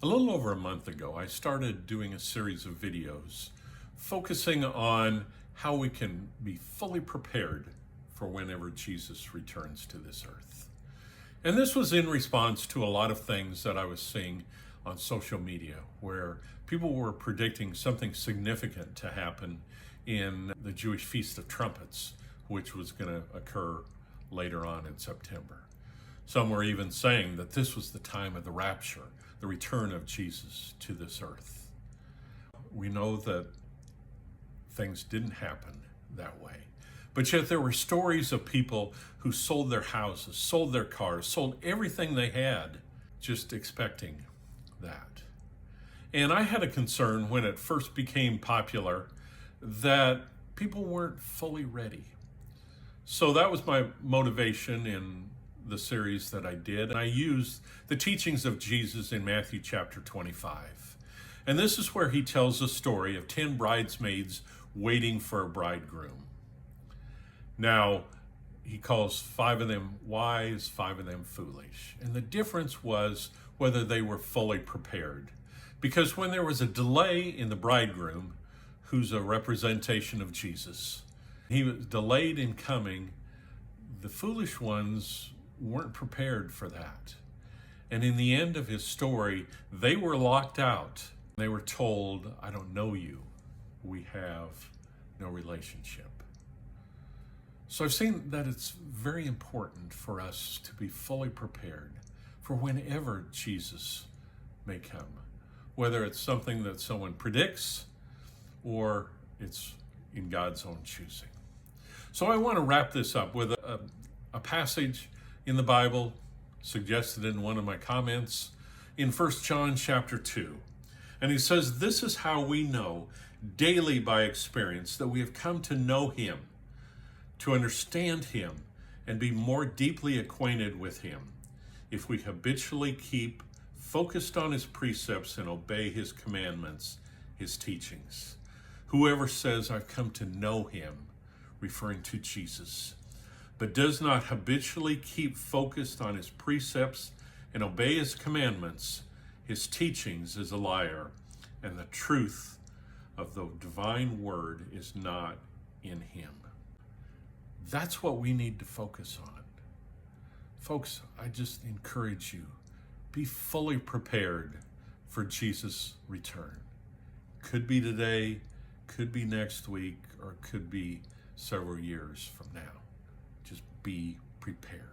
A little over a month ago, I started doing a series of videos focusing on how we can be fully prepared for whenever Jesus returns to this earth. And this was in response to a lot of things that I was seeing on social media where people were predicting something significant to happen in the Jewish Feast of Trumpets, which was going to occur later on in September. Some were even saying that this was the time of the rapture, the return of Jesus to this earth. We know that things didn't happen that way. But yet there were stories of people who sold their houses, sold their cars, sold everything they had, just expecting that. And I had a concern when it first became popular that people weren't fully ready. So that was my motivation in the series that I did. And I used the teachings of Jesus in Matthew chapter 25. And this is where he tells a story of 10 bridesmaids waiting for a bridegroom. Now, he calls 5 of them wise, 5 of them foolish. And the difference was whether they were fully prepared. Because when there was a delay in the bridegroom, who's a representation of Jesus, he was delayed in coming, the foolish ones weren't prepared for that. And in the end of his story, they were locked out. They were told, I don't know you. We have no relationship. So I've seen that it's very important for us to be fully prepared for whenever Jesus may come, whether it's something that someone predicts or it's in God's own choosing. So I want to wrap this up with a passage in the Bible suggested in one of my comments in 1 John chapter 2. And he says, this is how we know daily by experience that we have come to know him, to understand him, and be more deeply acquainted with him, if we habitually keep focused on his precepts and obey his commandments, his teachings. Whoever says, I've come to know him, referring to Jesus, but does not habitually keep focused on his precepts and obey his commandments, his teachings, is a liar, and the truth of the divine word is not in him. That's what we need to focus on. Folks, I just encourage you, be fully prepared for Jesus' return. Could be today, could be next week, or could be several years from now. Just be prepared.